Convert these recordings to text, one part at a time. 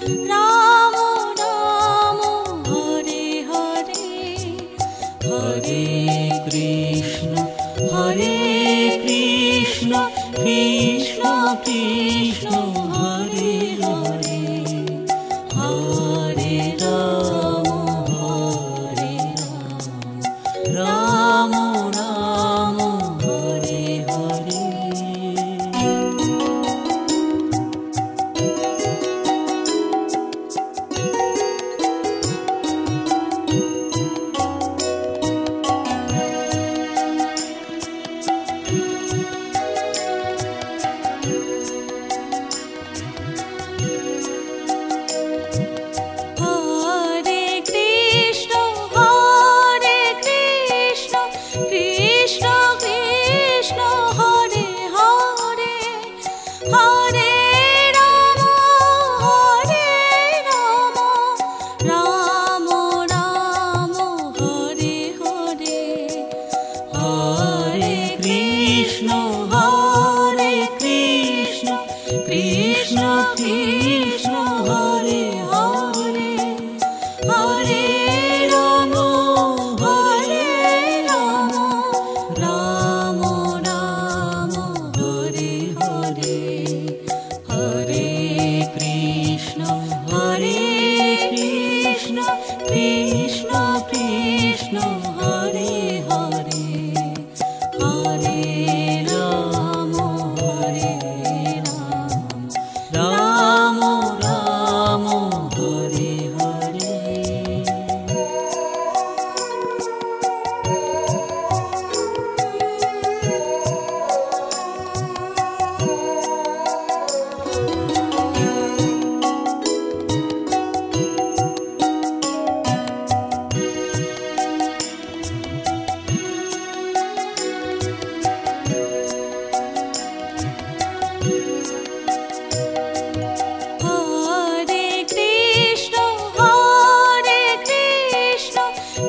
Ram Ram Hare Hare, Hare Krishna Krishna Krishna Hare Hare, Hare Ram Ram Ram Hare Hare. Hare Krishna Hare Krishna, Krishna Krishna Hare Hare, Hare Ram Ram Ram Hare Hare, Hare Krishna Krishna Krishna Hare Hare, Hare Ram Ram Ram Hare Hare, Hare Krishna Krishna Krishna Hare Hare, Hare Ram Ram Ram Hare Hare. Hare Krishna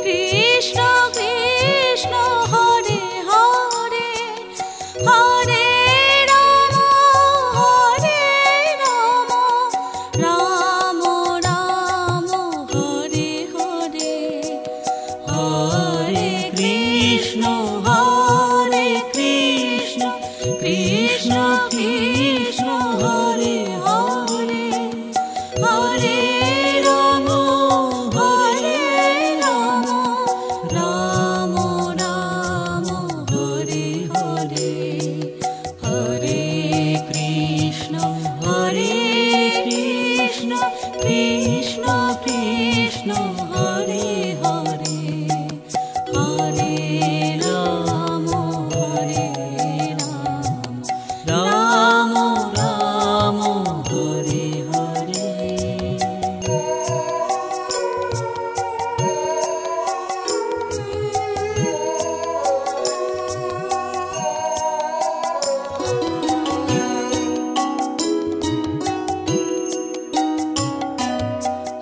Krishna Krishna Hare Hare, Hare Ram Ram Ram Hare Hare, Hare Krishna Krishna Krishna Hare Hare, Hare Ram Ram Ram Hare Hare, Hare Krishna Krishna Krishna Hare Hare, Hare Ram Ram Ram Hare Hare.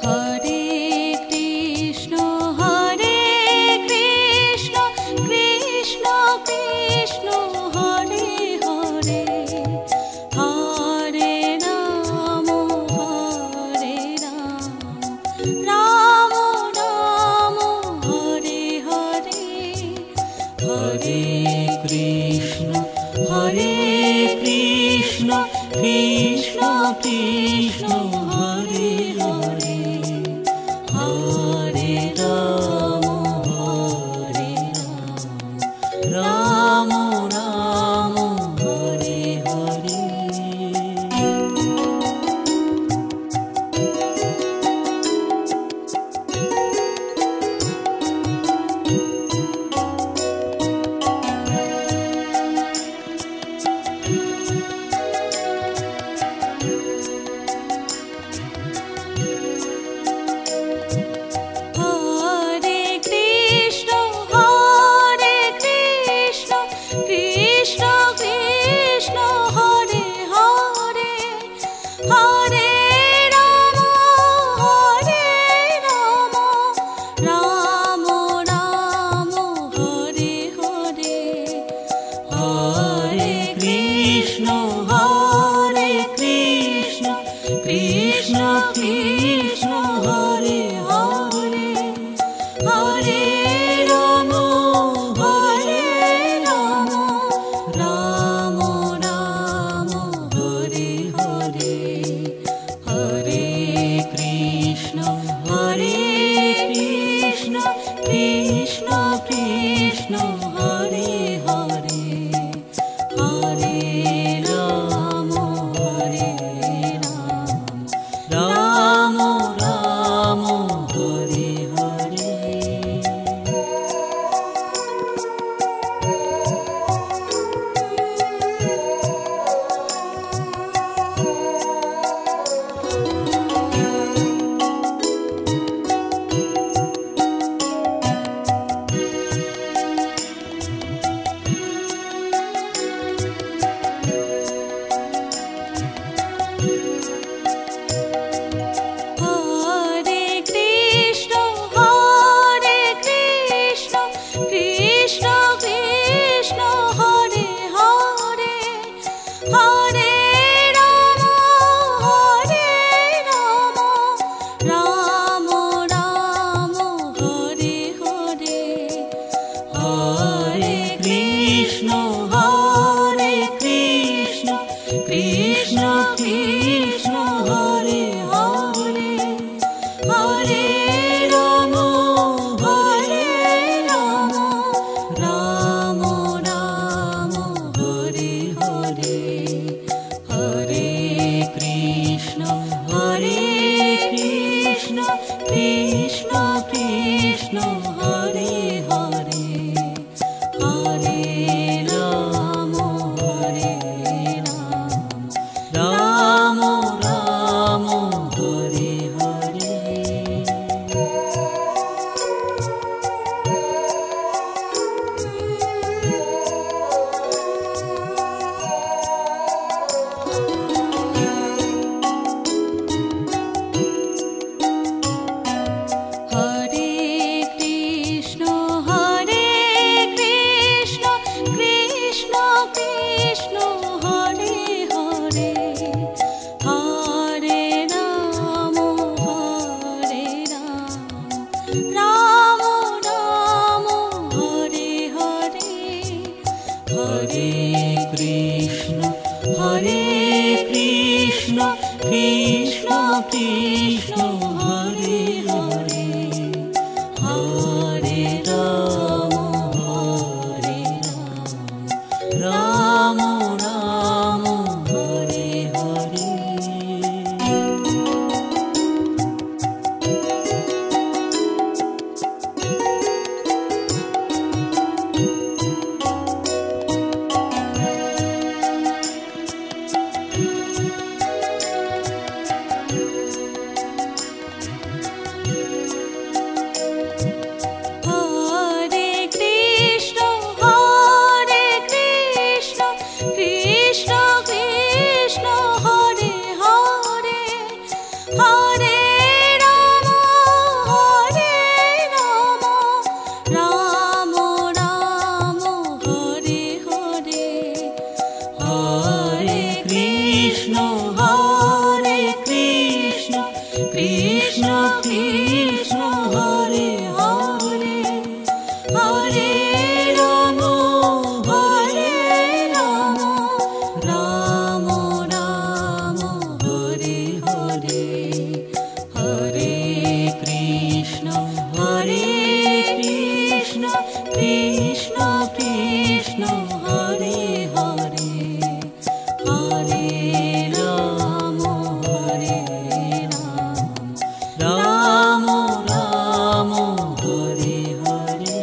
Hare Krishna Krishna Krishna Hare Hare, Hare Ram Ram Ram Hare Hare, Hare Krishna Krishna Krishna Hare Hare, Hare Ram Ram Ram Hare Hare. Krishna Krishna Hare Hare Hare Ram Ram Ram Hare Hare Hare Krishna Krishna Krishna Hare Hare Hare Ram Ram Ram Hare Hare. Hare Krishna Krishna Krishna Hare Hare Hare Ram Ram Ram Hare Hare Hare Krishna Krishna Krishna Hare Hare Hare Ram Ram Ram Hare Hare Hare Krishna Krishna Krishna Hare Hare Hare Ram Ram Ram Hare Hare. Hare Krishna Krishna Krishna Hare Hare Hare Ram Ram Ram Hare Hare Hare Krishna Krishna Krishna Hare Hare Hare Ram Ram Ram Hare Hare. Hare Krishna Krishna Krishna Hare Hare Hare Ram Ram Ram Hare Hare Hare Krishna Krishna Krishna Hare Hare Hare Ram Ram Ram Hare Hare Hare Krishna Krishna Krishna Hare Hare Hare Ram Ram Ram Hare Hare.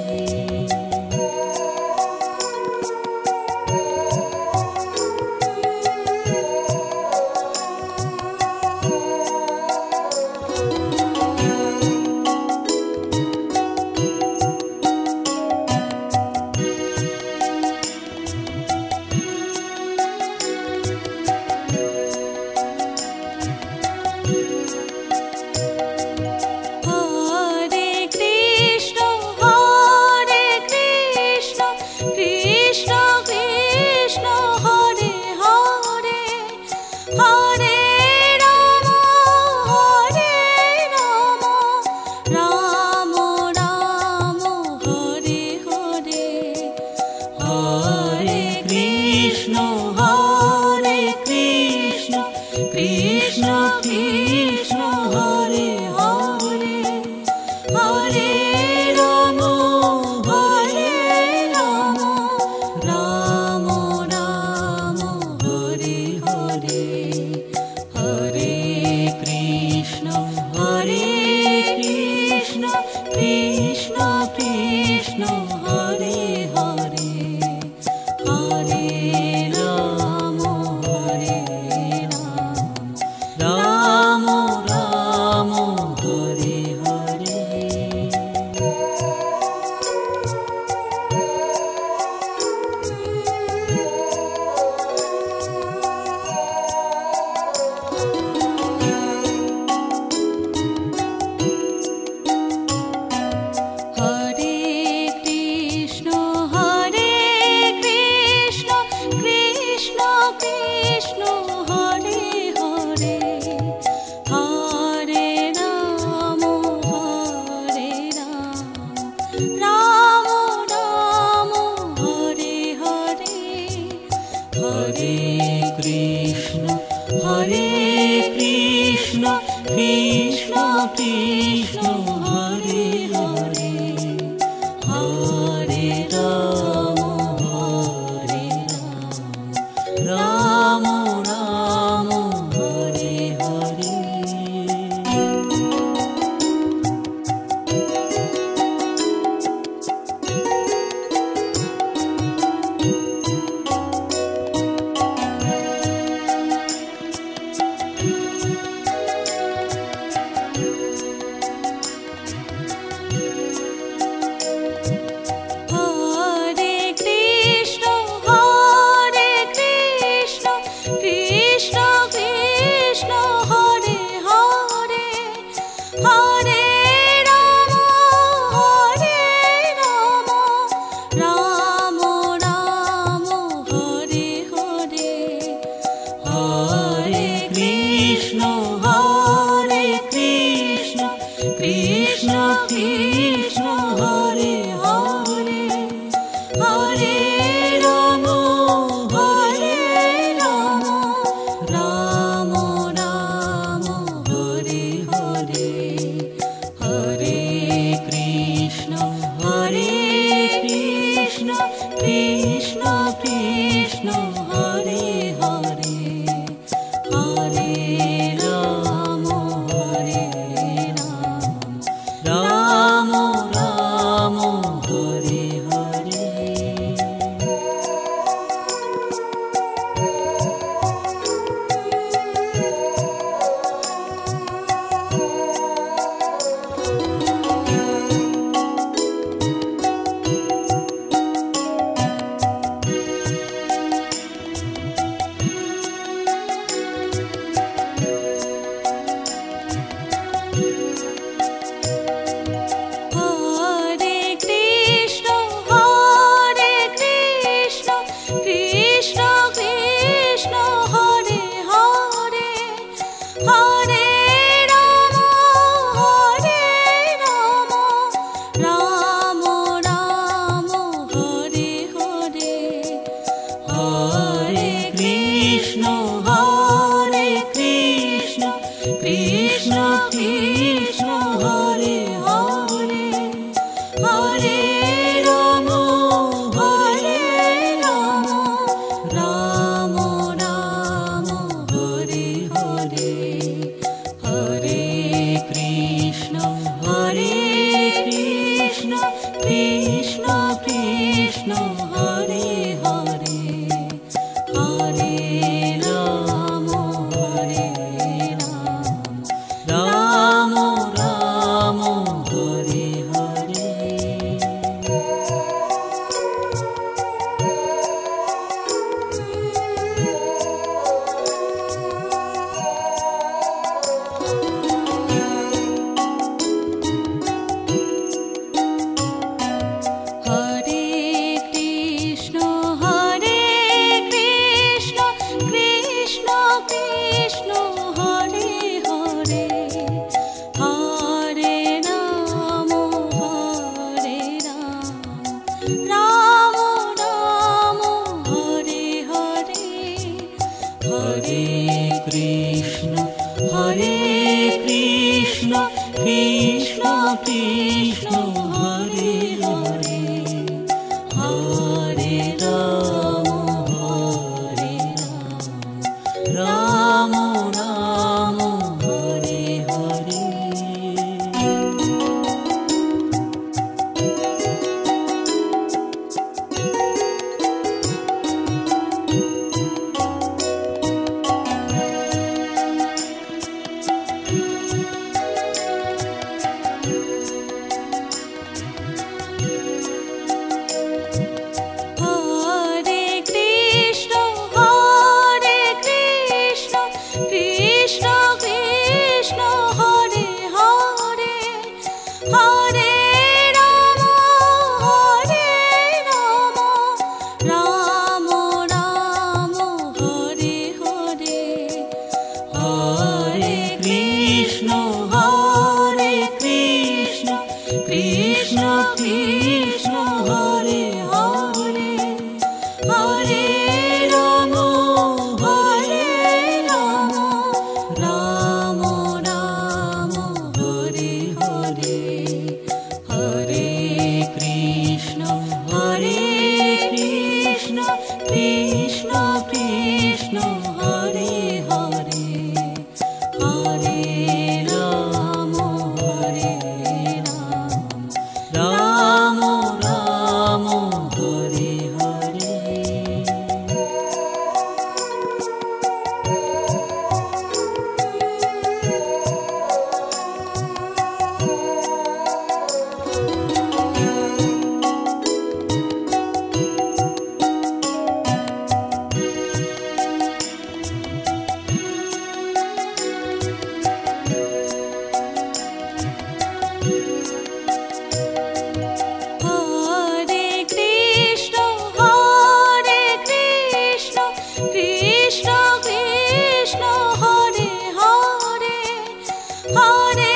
Hare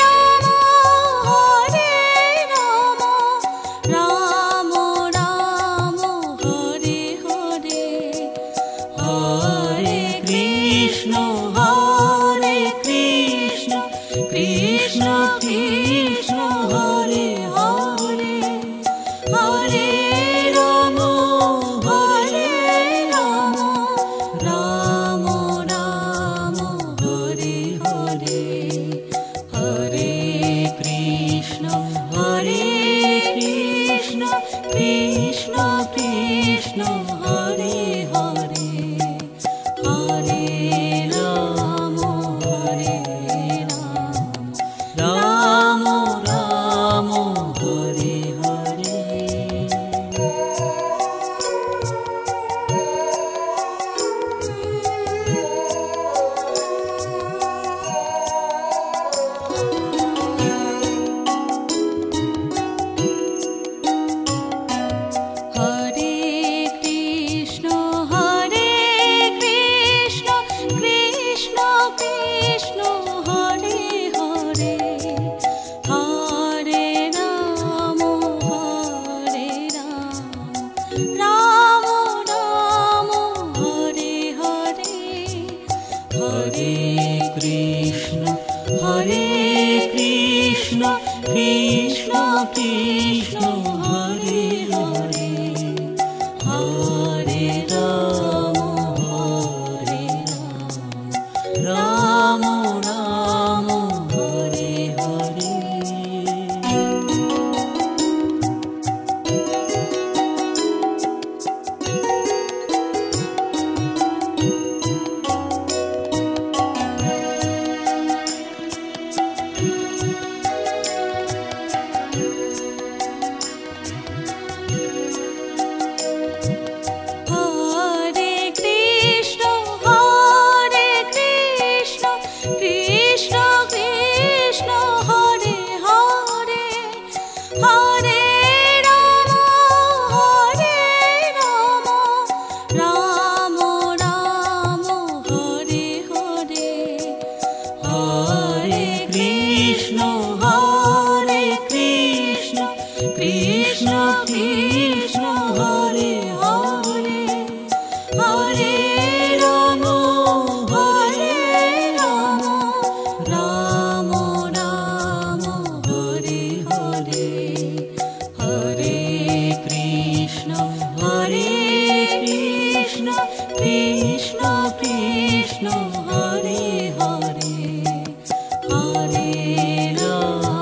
Ram Ram Ram Hare Hare Hare Krishna Krishna Krishna Hare Hare Hare Ram Ram Ram Hare Hare Hare Krishna Krishna Krishna Hare Hare Hare Ram Ram Ram Hare Hare Hare Krishna Krishna Krishna Hare Hare Hare Ram Ram Ram Hare Hare Hare Krishna Krishna Krishna Hare Hare Hare Ram Ram Ram Hare Hare Hare Krishna Krishna Krishna Hare Hare Hare Ram Ram Ram Hare Hare Hare Krishna Krishna Krishna Hare Hare Hare Ram Ram Ram Hare Hare Hare Krishna Krishna Krishna Hare Hare Hare Ram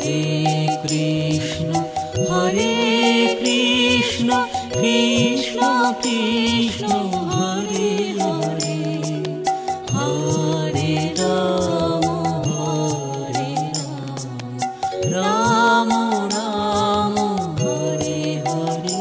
Hare Krishna, Krishna Krishna, Hare Hare, Hare Rama, Rama Rama, Hare Hare.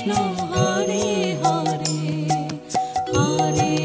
Hare Hare Hare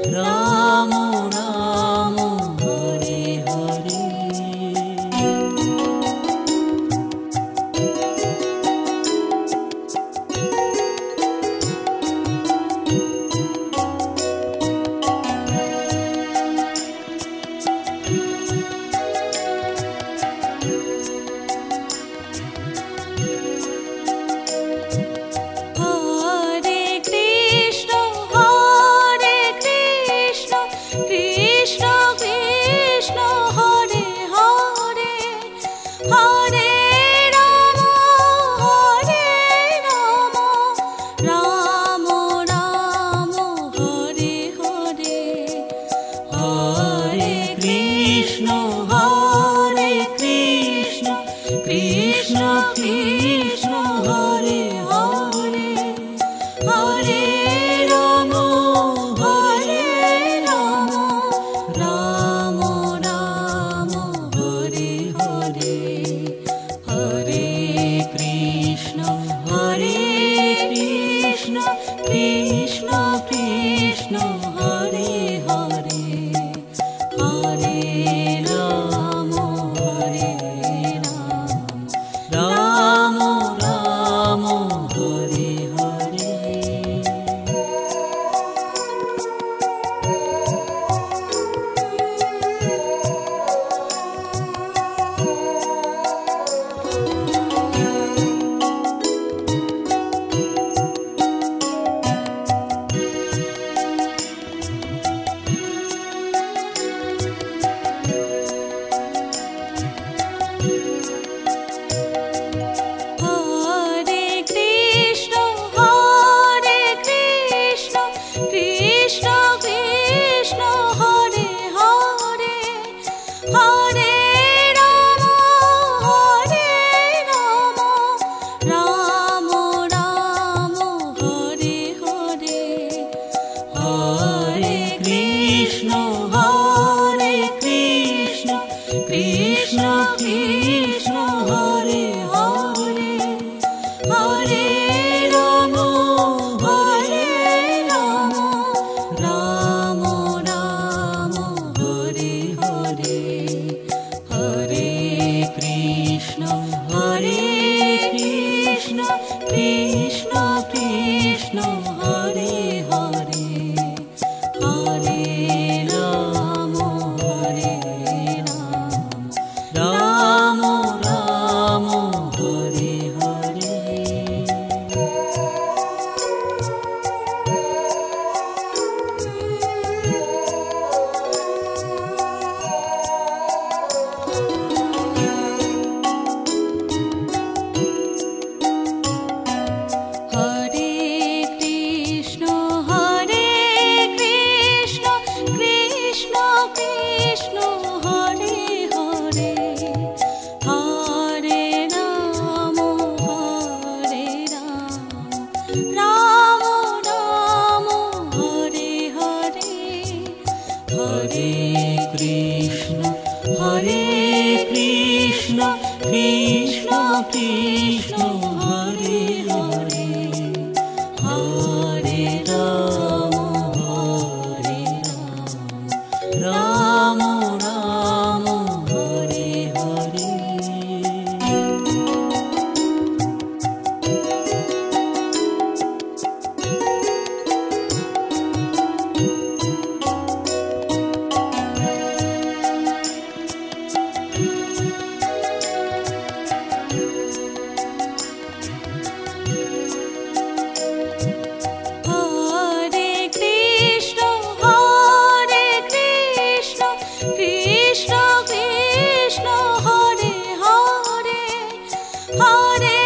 Ram Ram Ram Hare Hare Hare Krishna Krishna Krishna Hare Hare Hare Ram Ram Ram Hare Hare. Hare Krishna Krishna Krishna Hare Hare Hare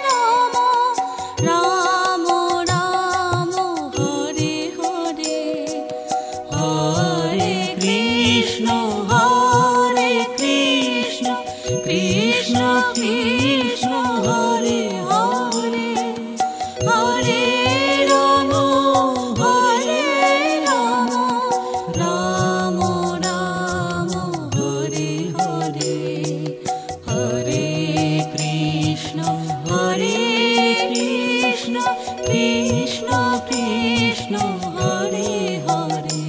Ram Ram Ram Hare Hare Hare Krishna Krishna Krishna Hare Hare Hare Ram Ram Ram Hare Hare Hare Krishna Krishna Krishna Hare Hare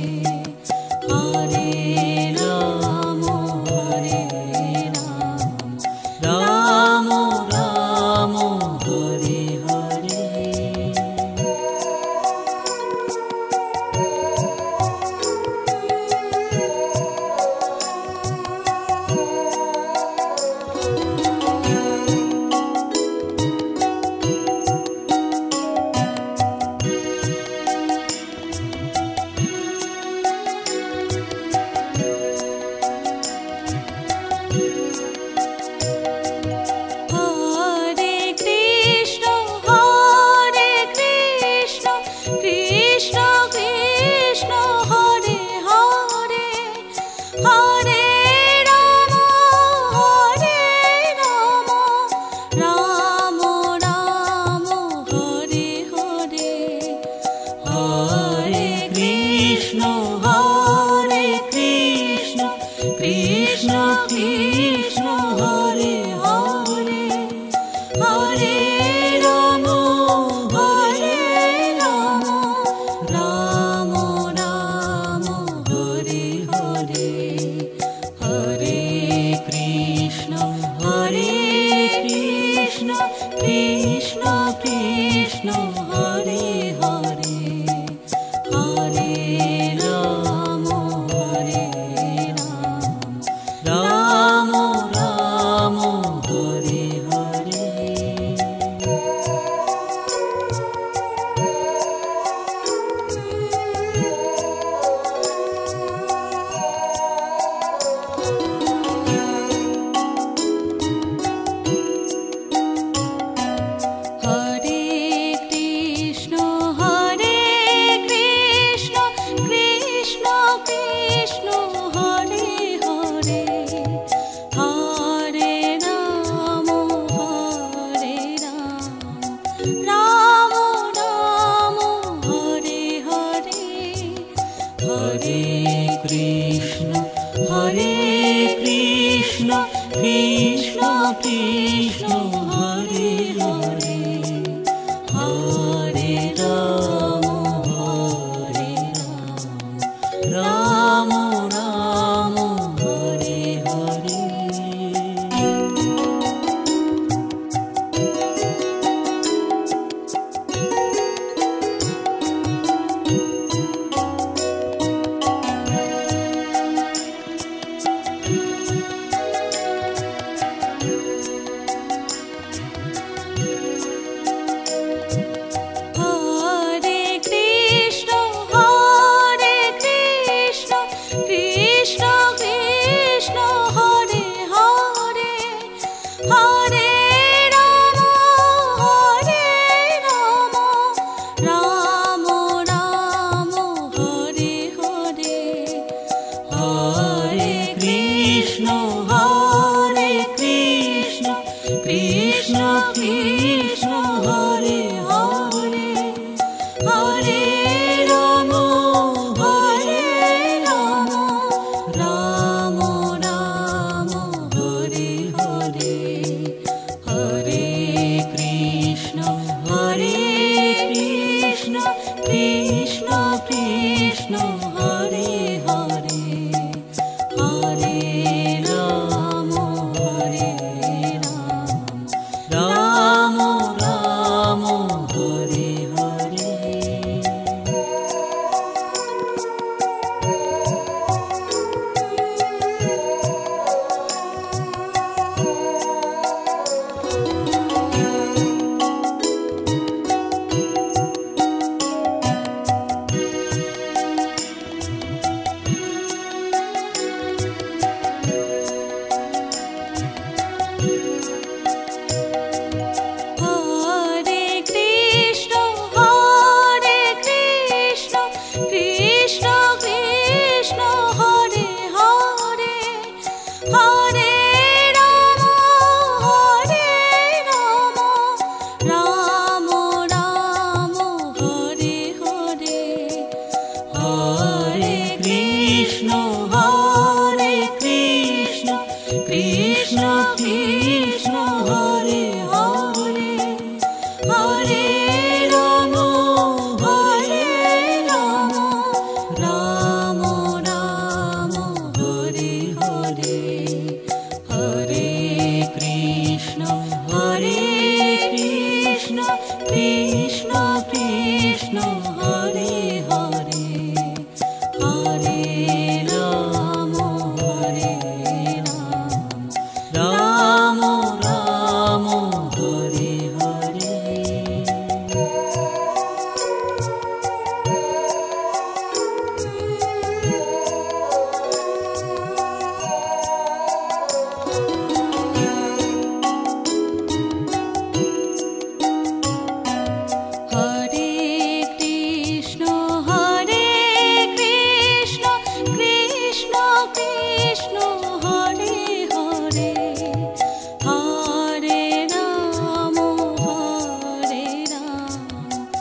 Hare Ram Ram Ram Hare Hare. Hare Krishna Krishna Krishna Hare Hare Hare Ram Ram Ram Hare Hare Hare Krishna Krishna Krishna Hare Hare Hare Ram Ram Ram Hare Hare Hare Krishna Krishna Krishna Hare Hare Hare Ram Ram Ram Hare Hare. Hare Krishna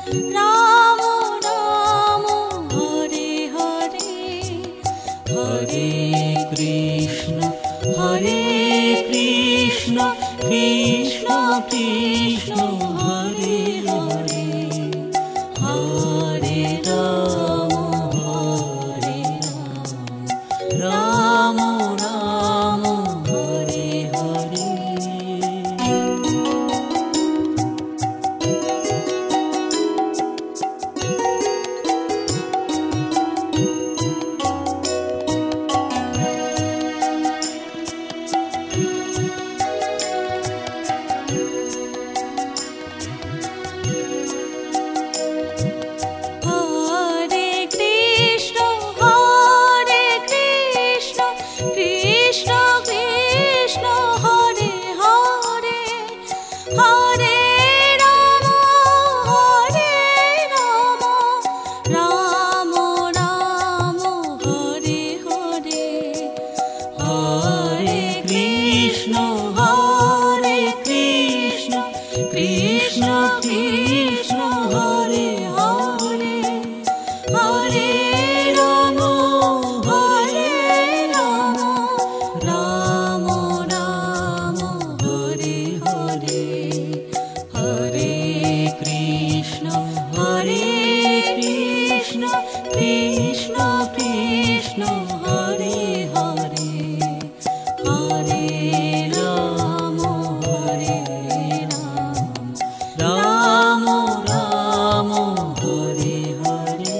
Ram Ram Hare Hare Hare Krishna Krishna Krishna Hare Hare Hare Ram Ram Ram Hare Hare Hare Krishna Krishna Krishna Hare Hare Hare Ram Ram Ram Hare Hare Hare Krishna Krishna Krishna Hare Hare Hare Ram Ram Ram Hare Hare Hare Krishna Krishna Krishna Hare Hare Hare Ram Ram Ram Hare Hare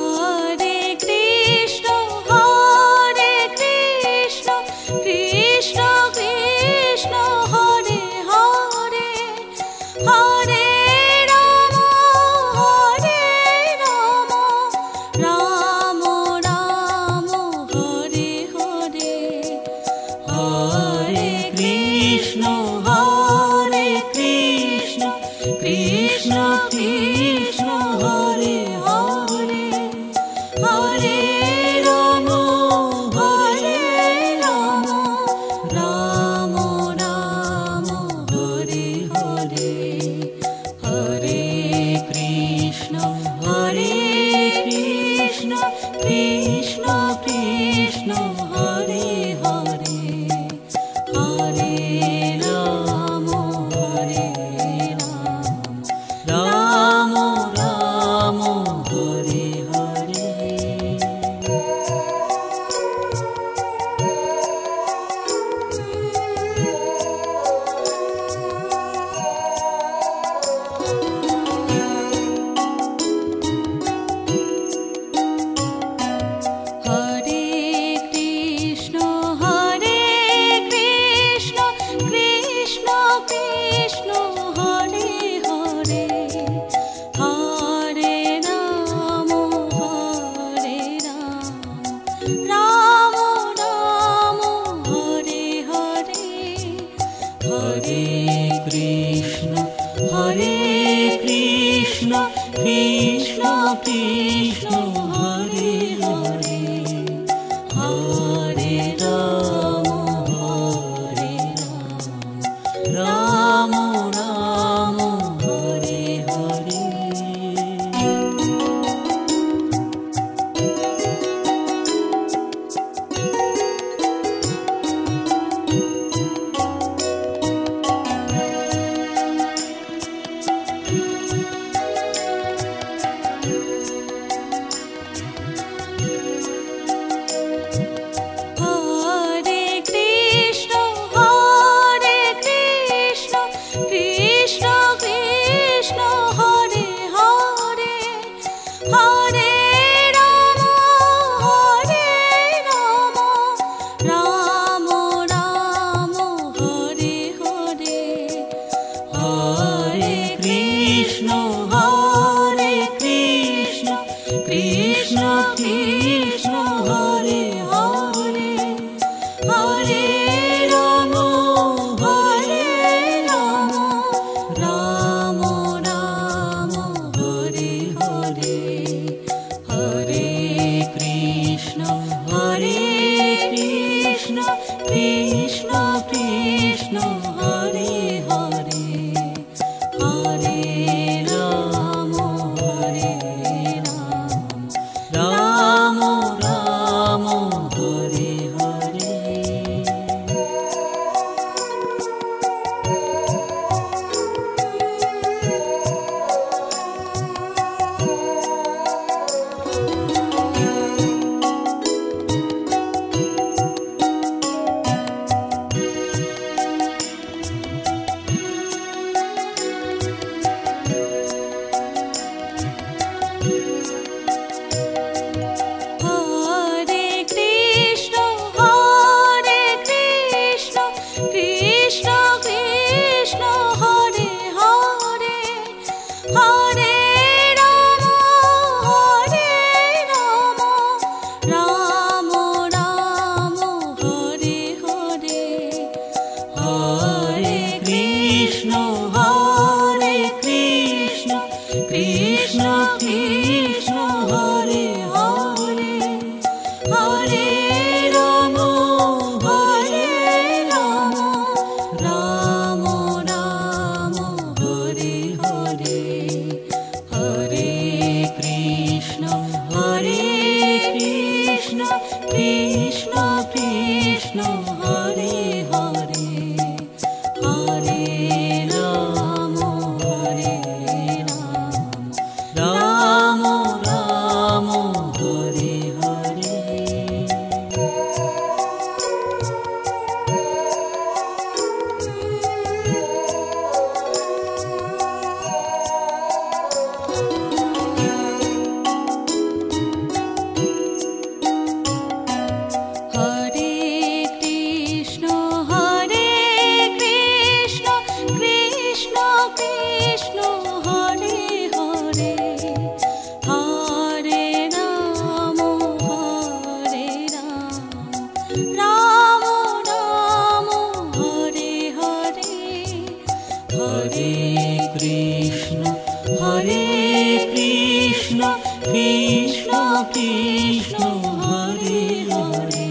Hare Krishna Krishna Krishna Hare Hare Hare Ram Ram Ram Hare Hare Hare Krishna Krishna Krishna Hare Hare Hare Ram Ram Ram Hare Hare Hare Krishna Krishna Krishna Hare Hare Hare Ram Ram Ram Hare Hare Hare Krishna Hare Hare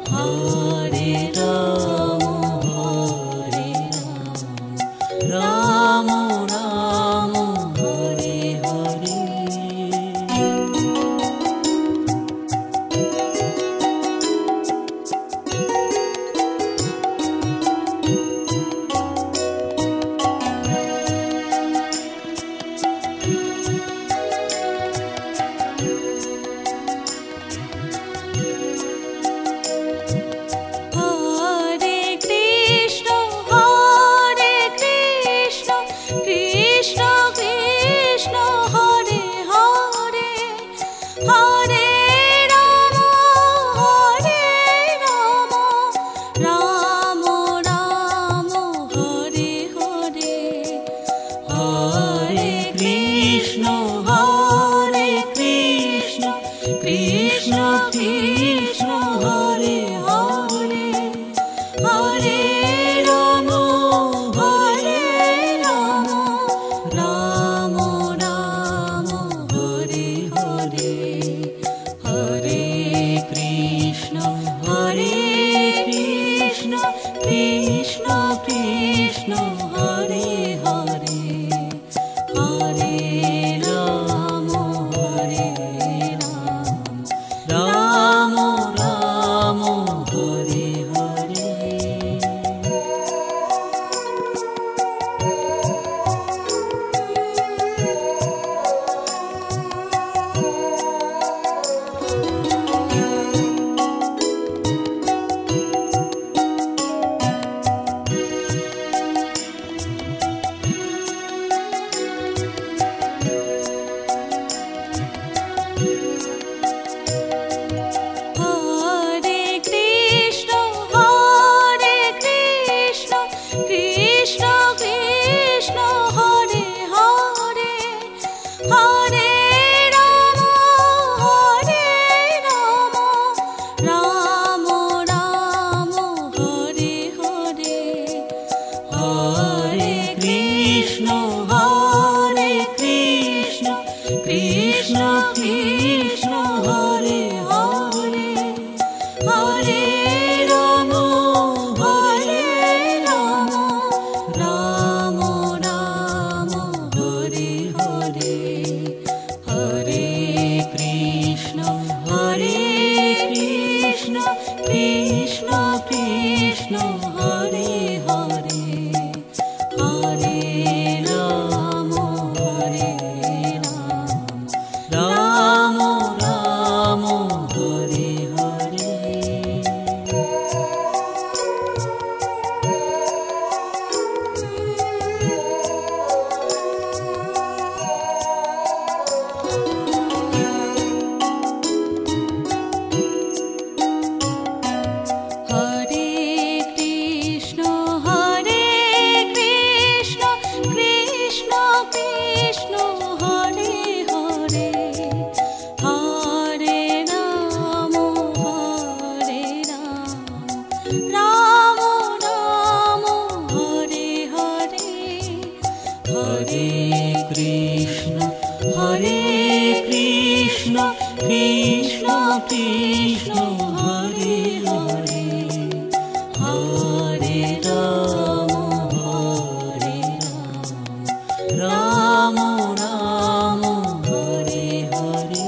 Hare Ram Ram Ram Hare Hare Hare Krishna Krishna Krishna Hare Hare Hare Ram Ram Ram Hare Hare Hare Krishna Krishna Krishna Hare Hare Hare Ram Ram Ram Hare Hare Hare Krishna Krishna Krishna Hare Hare Hare Ram Ram Ram Hare Hare Hare Krishna Krishna Krishna Hare Hare Hare Ram Ram Ram Hare Hare Hare Krishna Krishna Krishna Hare Hare Hare Ram Ram Ram Hare Hare Hare Krishna Krishna Krishna Hare Hare Hare Ram Ram Ram Hare Hare Hare Krishna Krishna Krishna Hare Hare Hare Ram Ram Ram Hare Hare Hare Krishna Krishna Krishna Hare Hare Hare Ram Ram Ram Hare Hare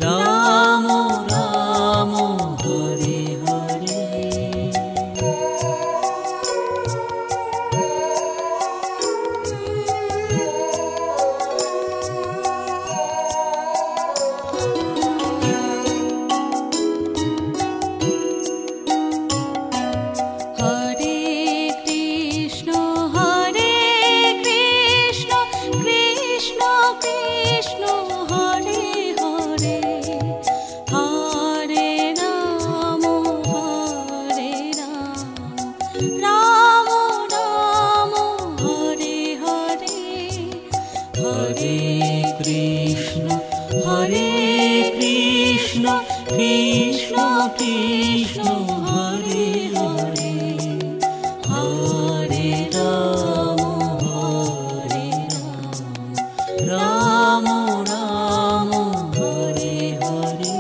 Ramo Krishna Krishna Krishna Hare Hare Hare Ram Ram Ram Hare Hare.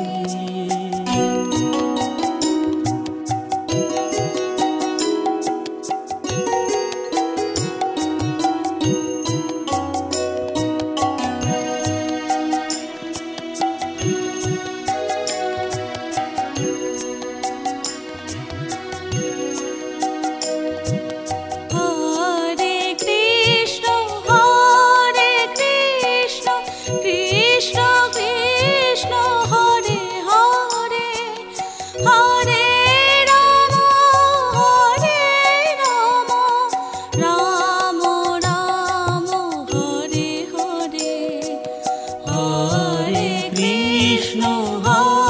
Hare Krishna Krishna Krishna Hare Hare Hare Ram Ram Ram Hare Hare Hare Krishna Hare